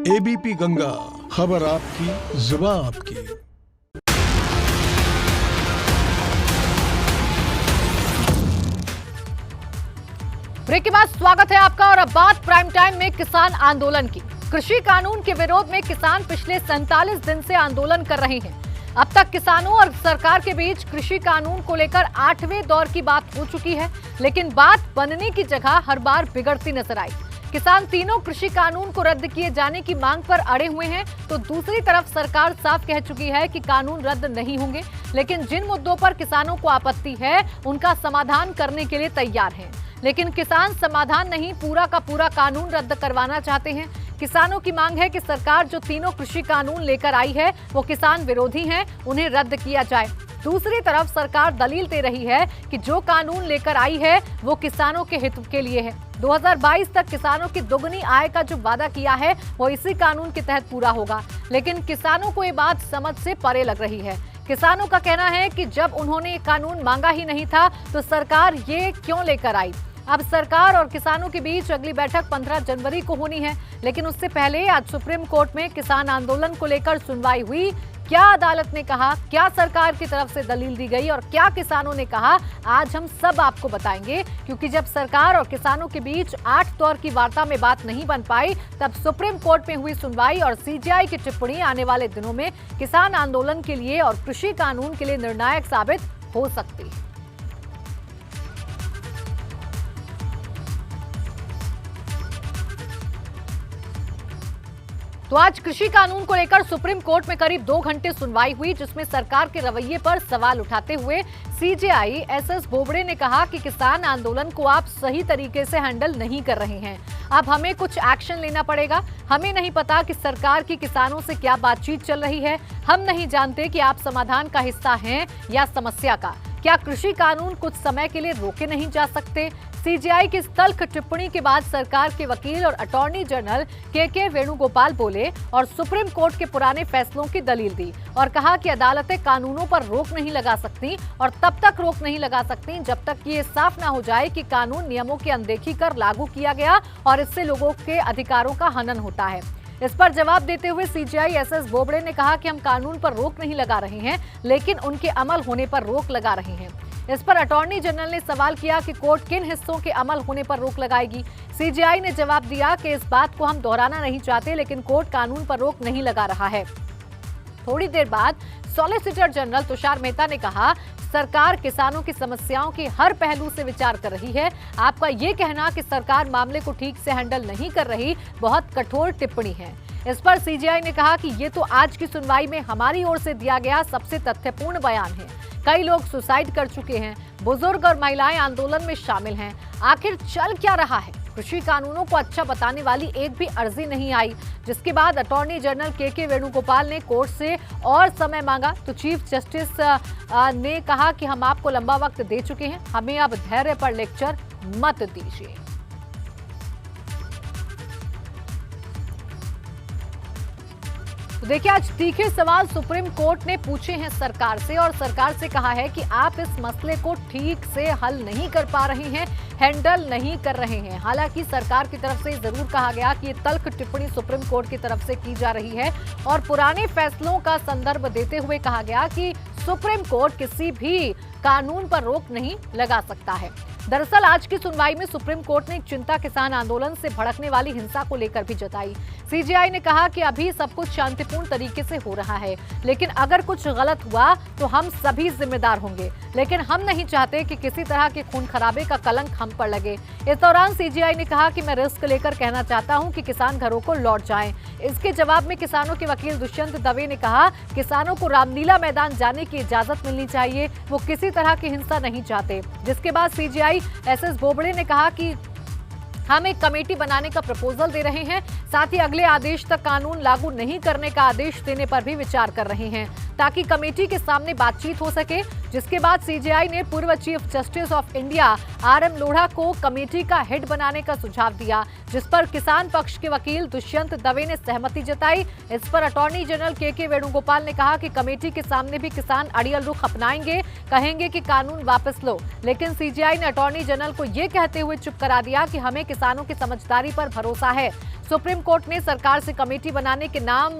ABP Ganga, खबर आपकी, जुबान आपकी। ब्रेक के बाद स्वागत है आपका और अब बात प्राइम टाइम में किसान आंदोलन की। कृषि कानून के विरोध में किसान पिछले 47 दिन से आंदोलन कर रहे हैं। अब तक किसानों और सरकार के बीच कृषि कानून को लेकर 8वें दौर की बात हो चुकी है, लेकिन बात बनने की जगह हर बार बिगड़ती नजर आई। किसान तीनों कृषि कानून को रद्द किए जाने की मांग पर अड़े हुए हैं, तो दूसरी तरफ सरकार साफ कह चुकी है कि कानून रद्द नहीं होंगे, लेकिन जिन मुद्दों पर किसानों को आपत्ति है उनका समाधान करने के लिए तैयार हैं। लेकिन किसान समाधान नहीं, पूरा का पूरा कानून रद्द करवाना चाहते हैं। किसानों की मांग है कि सरकार जो तीनों कृषि कानून लेकर आई है वो किसान विरोधी हैं, उन्हें रद्द किया जाए। दूसरी तरफ सरकार दलील दे रही है कि जो कानून लेकर आई है वो किसानों के हित के लिए है। 2022 तक किसानों की दोगुनी आय का जो वादा किया है वो इसी कानून के तहत पूरा होगा, लेकिन किसानों को ये बात समझ से परे लग रही है। किसानों का कहना है कि जब उन्होंने ये कानून मांगा ही नहीं था तो सरकार ये क्यों लेकर आई। अब सरकार और किसानों के बीच अगली बैठक 15 जनवरी को होनी है, लेकिन उससे पहले आज सुप्रीम कोर्ट में किसान आंदोलन को लेकर सुनवाई हुई। क्या अदालत ने कहा, क्या सरकार की तरफ से दलील दी गई और क्या किसानों ने कहा, आज हम सब आपको बताएंगे। क्योंकि जब सरकार और किसानों के बीच 8 दौर की वार्ता में बात नहीं बन पाई, तब सुप्रीम कोर्ट में हुई सुनवाई और सीजेआई की टिप्पणी आने वाले दिनों में किसान आंदोलन के लिए और कृषि कानून के लिए निर्णायक साबित हो सकती है। तो आज कृषि कानून को लेकर सुप्रीम कोर्ट में करीब 2 घंटे सुनवाई हुई, जिसमें सरकार के रवैये पर सवाल उठाते हुए सीजेआई एसएस बोबड़े ने कहा कि किसान आंदोलन को आप सही तरीके से हैंडल नहीं कर रहे हैं। अब हमें कुछ एक्शन लेना पड़ेगा। हमें नहीं पता कि सरकार की किसानों से क्या बातचीत चल रही है। हम नहीं जानते कि आप समाधान का हिस्सा हैं या समस्या का। क्या कृषि कानून कुछ समय के लिए रोके नहीं जा सकते? सीजेआई की इस तल्ख टिप्पणी के बाद सरकार के वकील और अटॉर्नी जनरल के वेणुगोपाल बोले और सुप्रीम कोर्ट के पुराने फैसलों की दलील दी और कहा कि अदालतें कानूनों पर रोक नहीं लगा सकती और तब तक रोक नहीं लगा सकती जब तक कि ये साफ ना हो जाए कि कानून नियमों की अनदेखी कर लागू किया गया और इससे लोगों के अधिकारों का हनन होता है। इस पर जवाब देते हुए सीजेआई एसएस बोबड़े ने कहा कि हम कानून पर रोक नहीं लगा रहे हैं, लेकिन उनके अमल होने पर रोक लगा रहे हैं। इस पर अटॉर्नी जनरल ने सवाल किया कि कोर्ट किन हिस्सों के अमल होने पर रोक लगाएगी। सीजेआई ने जवाब दिया कि इस बात को हम दोहराना नहीं चाहते, लेकिन कोर्ट कानून पर रोक नहीं लगा रहा है। थोड़ी देर बाद सॉलिसिटर जनरल तुषार मेहता ने कहा, सरकार किसानों की समस्याओं की हर पहलू से विचार कर रही है। आपका ये कहना कि सरकार मामले को ठीक से हैंडल नहीं कर रही बहुत कठोर टिप्पणी है। इस पर सीजेआई ने कहा कि ये तो आज की सुनवाई में हमारी ओर से दिया गया सबसे तथ्यपूर्ण बयान है। कई लोग सुसाइड कर चुके हैं, बुजुर्ग और महिलाएं आंदोलन में शामिल हैं। आखिर चल क्या रहा है? कृषि कानूनों को अच्छा बताने वाली एक भी अर्जी नहीं आई, जिसके बाद अटॉर्नी जनरल के वेणुगोपाल ने कोर्ट से और समय मांगा तो चीफ जस्टिस ने कहा कि हम आपको लंबा वक्त दे चुके हैं, हमें अब धैर्य पर लेक्चर मत दीजिए। तो देखिए, आज तीखे सवाल सुप्रीम कोर्ट ने पूछे हैं सरकार से और सरकार से कहा है कि आप इस मसले को ठीक से हल नहीं कर पा रहे हैं, हैंडल नहीं कर रहे हैं। हालांकि सरकार की तरफ से जरूर कहा गया कि ये तल्ख टिप्पणी सुप्रीम कोर्ट की तरफ से की जा रही है और पुराने फैसलों का संदर्भ देते हुए कहा गया कि सुप्रीम कोर्ट किसी भी कानून पर रोक नहीं लगा सकता है। दरअसल आज की सुनवाई में सुप्रीम कोर्ट ने चिंता किसान आंदोलन से भड़कने वाली हिंसा को लेकर भी जताई। सीजेआई ने कहा कि अभी सब कुछ शांतिपूर्ण तरीके से हो रहा है, लेकिन अगर कुछ गलत हुआ तो हम सभी जिम्मेदार होंगे, लेकिन हम नहीं चाहते कि किसी तरह के खून खराबे का कलंक हम पर लगे। इस दौरान सीजेआई ने कहा कि मैं रिस्क लेकर कहना चाहता हूं कि किसान घरों को लौट जाएं। इसके जवाब में किसानों के वकील दुष्यंत दवे ने कहा, किसानों को रामलीला मैदान जाने की इजाजत मिलनी चाहिए, वो किसी तरह की हिंसा नहीं चाहते। जिसके बाद सीजेआई एसएस बोबड़े ने कहा कि हम एक कमेटी बनाने का प्रपोजल दे रहे हैं, साथ ही अगले आदेश तक कानून लागू नहीं करने का आदेश देने पर भी विचार कर रहे हैं, ताकि कमेटी के सामने बातचीत हो सके, जिसके बाद सीजेआई ने पूर्व chief justice of India RM Lodha को कमेटी का हेड बनाने का सुझाव दिया, जिस पर किसान पक्ष के वकील दुष्यंत दवे ने सहमति जताई। इस पर अटॉर्नी जनरल के वेणुगोपाल ने कहा कि कमेटी के सामने भी किसान अड़ियल रुख अपनाएंगे, कहेंगे कि कानून वापस लो। लेकिन सीजेआई ने अटॉर्नी जनरल को ये कहते हुए चुप करा दिया कि हमें किसानों की समझदारी पर भरोसा है। सुप्रीम कोर्ट ने सरकार से कमेटी बनाने के नाम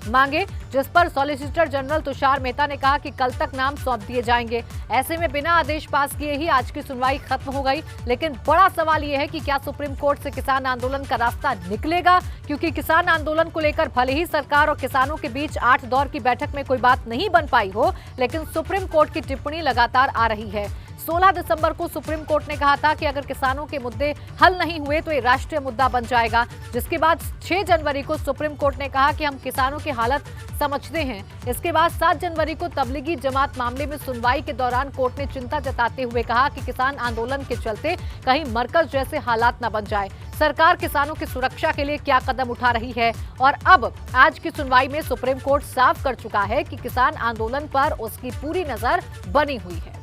मांगे, जिस पर सॉलिसिटर जनरल तुषार मेहता ने कहा कि कल तक नाम सौंप दिए जाएंगे। ऐसे में बिना आदेश पास किए ही आज की सुनवाई खत्म हो गई। लेकिन बड़ा सवाल यह है कि क्या सुप्रीम कोर्ट से किसान आंदोलन का रास्ता निकलेगा, क्योंकि किसान आंदोलन को लेकर भले ही सरकार और किसानों के बीच 8 दौर की बैठक में कोई बात नहीं बन पाई हो, लेकिन सुप्रीम कोर्ट की टिप्पणी लगातार आ रही है। 16 दिसंबर को सुप्रीम कोर्ट ने कहा था कि अगर किसानों के मुद्दे हल नहीं हुए तो ये राष्ट्रीय मुद्दा बन जाएगा, जिसके बाद 6 जनवरी को सुप्रीम कोर्ट ने कहा कि हम किसानों की हालत समझते हैं। इसके बाद 7 जनवरी को तबलीगी जमात मामले में सुनवाई के दौरान कोर्ट ने चिंता जताते हुए कहा कि किसान आंदोलन के चलते कहीं मरकज जैसे हालात न बन जाए। सरकार किसानों की सुरक्षा के लिए क्या कदम उठा रही है, और अब आज की सुनवाई में सुप्रीम कोर्ट साफ कर चुका है कि किसान आंदोलन पर उसकी पूरी नजर बनी हुई है।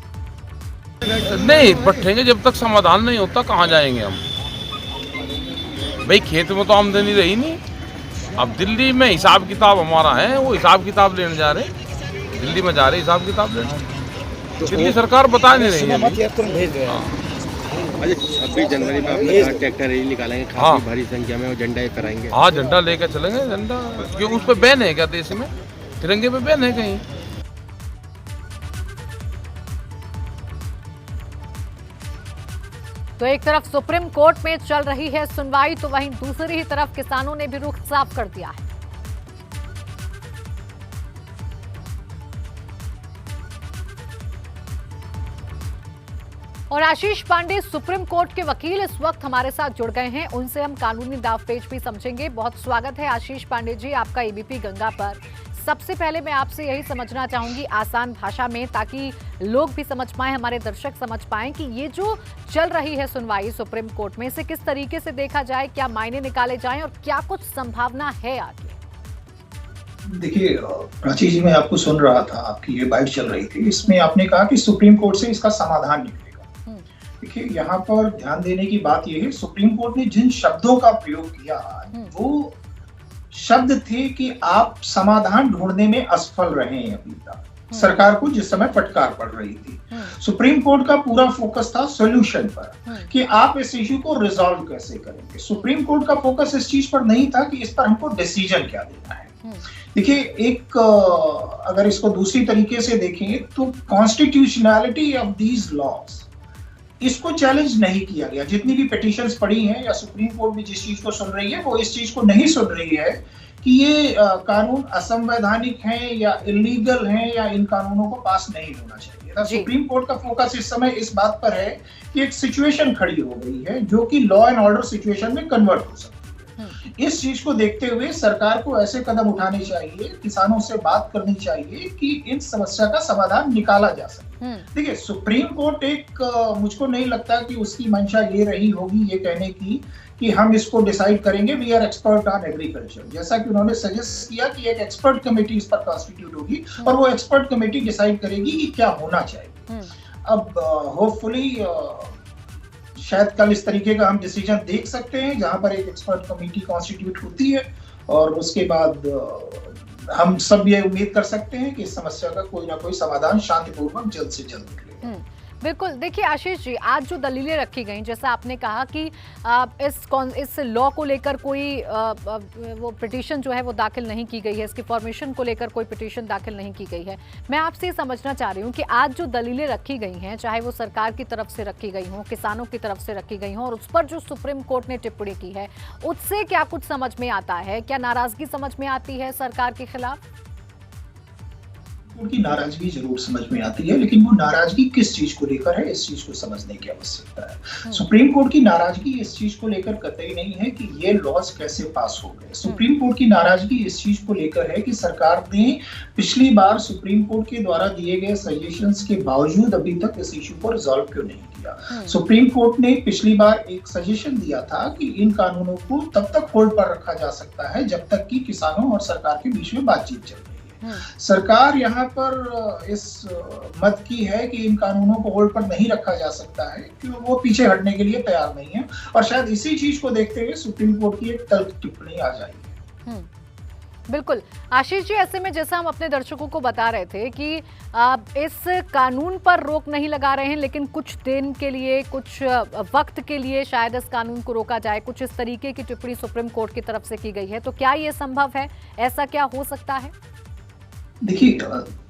नहीं बैठेंगे जब तक समाधान नहीं होता, कहाँ जाएंगे हम भाई? खेत में तो आमदनी रही नहीं। अब दिल्ली में हिसाब किताब हमारा है, वो हिसाब किताब लेने जा रहे, दिल्ली में जा रहे हिसाब किताब लेने। तो दिल्ली सरकार बता नहीं रही है। 26 जनवरी में आपने कहा ट्रैक्टर रैली निकालेंगे, काफी भारी संख्या में, और झंडा कराएंगे। हाँ, झंडा लेकर चलेंगे। झंडा क्यों, उस पर बैन है क्या देश में? तिरंगे पे बैन है कहीं? तो एक तरफ सुप्रीम कोर्ट में चल रही है सुनवाई, तो वहीं दूसरी ही तरफ किसानों ने भी रुख साफ कर दिया है। और आशीष पांडे सुप्रीम कोर्ट के वकील इस वक्त हमारे साथ जुड़ गए हैं, उनसे हम कानूनी दावपेच भी समझेंगे। बहुत स्वागत है आशीष पांडे जी आपका एबीपी गंगा पर। सबसे पहले मैं आपसे यही समझना चाहूंगी आसान भाषा में, ताकि लोग भी समझ पाएं, हमारे दर्शक समझ पाएं कि ये जो चल रही है सुनवाई सुप्रीम कोर्ट में, इसे किस तरीके से देखा जाए, क्या मायने निकाले जाएं और क्या कुछ संभावना है आगे? देखिए प्राची जी, मैं आपको सुन रहा था, आपकी ये बाइट चल रही थी, इसमें आपने कहा कि सुप्रीम कोर्ट से इसका समाधान निकलेगा। देखिए यहाँ पर ध्यान देने की बात यह है, सुप्रीम कोर्ट ने जिन शब्दों का प्रयोग किया वो शब्द थे कि आप समाधान ढूंढने में असफल रहे हैं अभी तक, सरकार को जिस समय फटकार पड़ रही थी। सुप्रीम कोर्ट का पूरा फोकस था सॉल्यूशन पर, कि आप इस इश्यू को रिजॉल्व कैसे करेंगे। सुप्रीम कोर्ट का फोकस इस चीज पर नहीं था कि इस पर हमको डिसीजन क्या देना है। देखिए एक अगर इसको दूसरी तरीके से देखें तो कॉन्स्टिट्यूशनैलिटी ऑफ दीज लॉज, इसको चैलेंज नहीं किया गया। जितनी भी पिटीशंस पड़ी हैं या सुप्रीम कोर्ट भी जिस चीज को सुन रही है, वो इस चीज को नहीं सुन रही है कि ये कानून असंवैधानिक हैं या इलीगल हैं या इन कानूनों को पास नहीं होना चाहिए। सुप्रीम कोर्ट का फोकस इस समय इस बात पर है कि एक सिचुएशन खड़ी हो गई है जो कि लॉ एंड ऑर्डर सिचुएशन में कन्वर्ट हो सकती है। इस चीज को देखते हुए सरकार को ऐसे कदम उठाने चाहिए, किसानों से बात करनी चाहिए कि इन समस्या का समाधान निकाला जा सके। देखिए सुप्रीम कोर्ट एक मुझको नहीं लगता कि उसकी मंशा ये रही होगी ये कहने की कि हम इसको डिसाइड करेंगे, we are expert on agriculture. जैसा कि उन्होंने सजेस्ट किया कि एक एक्सपर्ट कमेटी इस पर कॉन्स्टिट्यूट होगी और वो एक्सपर्ट कमेटी डिसाइड करेगी कि क्या होना चाहिए। अब होपफुली शायद कल इस तरीके का हम डिसीजन देख सकते हैं जहां पर एक एक्सपर्ट कमेटी कॉन्स्टिट्यूट होती है, और उसके बाद हम सब ये उम्मीद कर सकते हैं कि इस समस्या का कोई ना कोई समाधान शांतिपूर्वक जल्द से जल्द निकले। बिल्कुल। देखिए आशीष जी, आज जो दलीलें रखी गई, जैसा आपने कहा कि इस लॉ को लेकर कोई वो पिटीशन जो है वो दाखिल नहीं की गई है, इसकी फॉर्मेशन को लेकर कोई पिटीशन दाखिल नहीं की गई है। मैं आपसे ये समझना चाह रही हूँ कि आज जो दलीलें रखी गई हैं, चाहे वो सरकार की तरफ से रखी गई हों, किसानों की तरफ से रखी गई हों, और उस पर जो सुप्रीम कोर्ट ने टिप्पणी की है, उससे क्या कुछ समझ में आता है? क्या नाराजगी समझ में आती है सरकार के खिलाफ? उनकी नाराजगी जरूर समझ में आती है, लेकिन वो नाराजगी किस चीज को लेकर है, इस चीज को समझने की आवश्यकता है। सुप्रीम कोर्ट की नाराजगी इस चीज को लेकर कतई नहीं है कि ये लॉज कैसे पास हो गए। सुप्रीम कोर्ट की नाराजगी इस चीज को लेकर है कि सरकार ने पिछली बार सुप्रीम कोर्ट के द्वारा दिए गए सजेशंस के बावजूद अभी तक इस इश्यू को रिजॉल्व क्यों नहीं किया। सुप्रीम कोर्ट ने पिछली बार एक सजेशन दिया था कि इन कानूनों को तब तक होल्ड पर रखा जा सकता है जब तक कि किसानों और सरकार के बीच में बातचीत चल रही है। सरकार यहाँ पर इस मत की है कि इन कानूनों को होल्ड पर नहीं रखा जा सकता है, कि वो पीछे हटने के लिए तैयार नहीं है, और शायद इसी चीज को देखते हुए सुप्रीम कोर्ट की एक तल्ख टिप्पणी आ जाएगी। बिल्कुल आशीष जी, ऐसे में जैसा हम अपने दर्शकों को बता रहे थे कि इस कानून पर रोक नहीं लगा रहे हैं, लेकिन कुछ दिन के लिए, कुछ वक्त के लिए शायद इस कानून को रोका जाए, कुछ इस तरीके की टिप्पणी सुप्रीम कोर्ट की तरफ से की गई है, तो क्या ये संभव है? ऐसा क्या हो सकता है? देखिए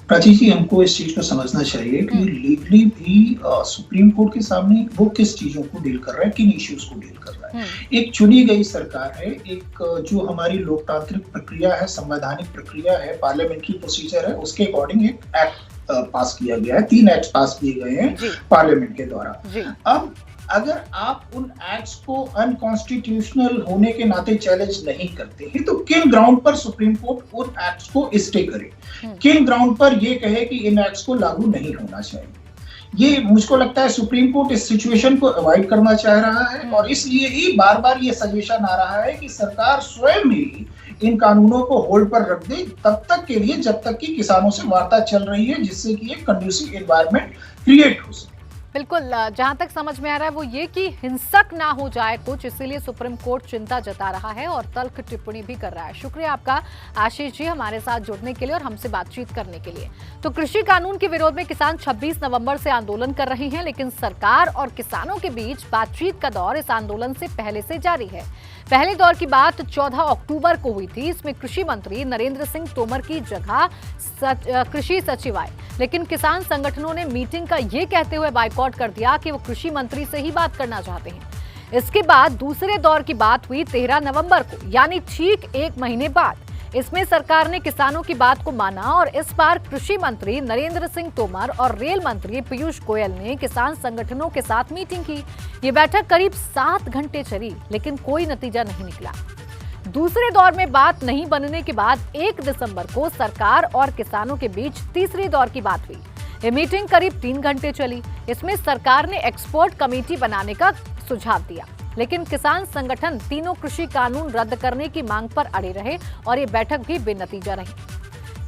प्राची जी, हमको इस चीज को समझना चाहिए कि लीगली भी सुप्रीम कोर्ट के सामने वो किस चीजों को डील कर रहा है, किन इश्यूज को डील कर रहा है। एक चुनी गई सरकार है, एक जो हमारी लोकतांत्रिक प्रक्रिया है, संवैधानिक प्रक्रिया है, पार्लियामेंट्री प्रोसीजर है, उसके अकॉर्डिंग एक एक्ट पास किया गया है, 3 एक्ट पास किए गए हैं पार्लियामेंट के द्वारा। अब अगर आप उन एक्ट्स को अनकॉन्स्टिट्यूशनल होने के नाते चैलेंज नहीं करते हैं, तो किन ग्राउंड पर सुप्रीम कोर्ट उन एक्ट्स को स्टे करे, किन ग्राउंड पर ये कहे कि इन एक्ट्स को लागू नहीं होना चाहिए? ये मुझको लगता है सुप्रीम कोर्ट इस सिचुएशन को अवॉइड करना चाह रहा है, और इसलिए ही बार बार ये सजेशन आ रहा है कि सरकार स्वयं ही इन कानूनों को होल्ड पर रख दे तब तक के लिए, जब तक कि किसानों से वार्ता चल रही है, जिससे कि एक कंड्यूसिव एनवायरनमेंट क्रिएट हो सके। बिल्कुल, जहां तक समझ में आ रहा है वो ये कि हिंसक ना हो जाए कुछ, इसीलिए सुप्रीम कोर्ट चिंता जता रहा है और तल्ख टिप्पणी भी कर रहा है। शुक्रिया आपका आशीष जी हमारे साथ जुड़ने के लिए और हमसे बातचीत करने के लिए। तो कृषि कानून के विरोध में किसान 26 नवंबर से आंदोलन कर रहे हैं, लेकिन सरकार और किसानों के बीच बातचीत का दौर इस आंदोलन से पहले से जारी है। पहले दौर की बात 14 अक्टूबर को हुई थी। इसमें कृषि मंत्री नरेंद्र सिंह तोमर की जगह कृषि सचिव आए, लेकिन किसान संगठनों ने मीटिंग का ये कहते हुए बाइकआउट कर दिया कि वो कृषि मंत्री से ही बात करना चाहते हैं। इसके बाद दूसरे दौर की बात हुई 13 नवंबर को, यानी ठीक 1 महीने बाद। इसमें सरकार ने किसानों की बात को माना और इस बार कृषि मंत्री नरेंद्र सिंह तोमर और रेल मंत्री पीयूष गोयल ने किसान संगठनों के साथ मीटिंग की। ये बैठक करीब 7 घंटे चली, लेकिन कोई नतीजा नहीं निकला। दूसरे दौर में बात नहीं बनने के बाद 1 दिसंबर को सरकार और किसानों के बीच तीसरे दौर की बात हुई। ये मीटिंग करीब 3 घंटे चली। इसमें सरकार ने एक्सपर्ट कमेटी बनाने का सुझाव दिया, लेकिन किसान संगठन तीनों कृषि कानून रद्द करने की मांग पर अड़े रहे और ये बैठक भी बेनतीजा रही।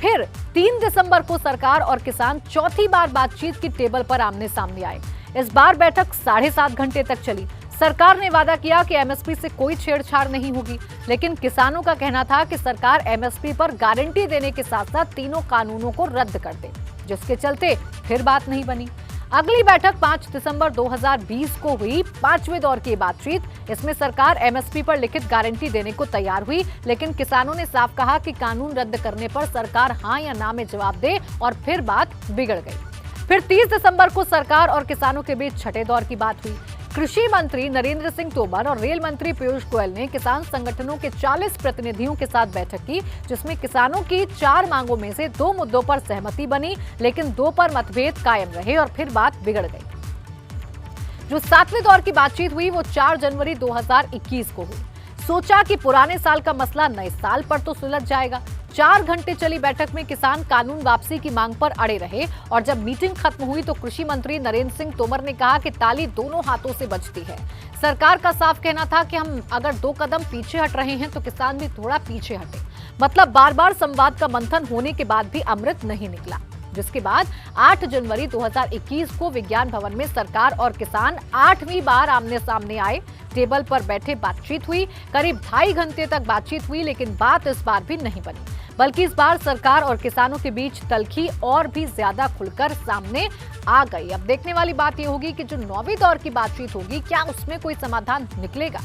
फिर 3 दिसंबर को सरकार और किसान चौथी बार बातचीत की टेबल पर आमने सामने आए। इस बार बैठक 7.5 घंटे तक चली। सरकार ने वादा किया कि एमएसपी से कोई छेड़छाड़ नहीं होगी, लेकिन किसानों का कहना था कि सरकार एमएसपी पर गारंटी देने के साथ साथ तीनों कानूनों को रद्द कर दे, जिसके चलते फिर बात नहीं बनी। अगली बैठक 5 दिसंबर 2020 को हुई, 5वें दौर की बातचीत। इसमें सरकार एमएसपी पर लिखित गारंटी देने को तैयार हुई, लेकिन किसानों ने साफ कहा कि कानून रद्द करने पर सरकार हाँ या ना में जवाब दे, और फिर बात बिगड़ गई। फिर 30 दिसंबर को सरकार और किसानों के बीच छठे दौर की बात हुई। कृषि मंत्री नरेंद्र सिंह तोमर और रेल मंत्री पीयूष गोयल ने किसान संगठनों के 40 प्रतिनिधियों के साथ बैठक की, जिसमें किसानों की 4 मांगों में से 2 मुद्दों पर सहमति बनी, लेकिन 2 पर मतभेद कायम रहे और फिर बात बिगड़ गई। जो 7वें दौर की बातचीत हुई वो 4 जनवरी 2021 को हुई। सोचा कि पुराने साल का मसला नए साल पर तो सुलझ जाएगा। 4 घंटे चली बैठक में किसान कानून वापसी की मांग पर अड़े रहे, और जब मीटिंग खत्म हुई तो कृषि मंत्री नरेंद्र सिंह तोमर ने कहा कि ताली दोनों हाथों से बजती है। सरकार का साफ कहना था कि हम अगर 2 कदम पीछे हट रहे हैं तो किसान भी थोड़ा पीछे हटे। मतलब बार बार संवाद का मंथन होने के बाद भी अमृत नहीं निकला, जिसके बाद 8 जनवरी 2021 को विज्ञान भवन में सरकार और किसान 8वीं बार आमने सामने आए। टेबल पर बैठे बातचीत हुई। करीब 2.5 घंटे तक बातचीत हुई, लेकिन बात इस बार भी नहीं बनी, बल्कि इस बार सरकार और किसानों के बीच तल्खी और भी ज्यादा खुलकर सामने आ गई। अब देखने वाली बात यह होगी कि जो 9वीं दौर की बातचीत होगी, क्या उसमें कोई समाधान निकलेगा।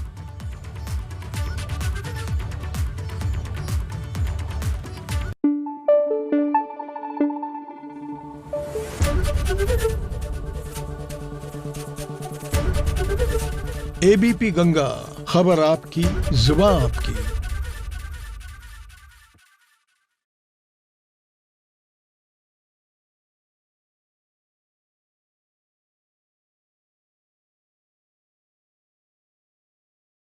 एबीपी गंगा, खबर आपकी, जुबान आपकी।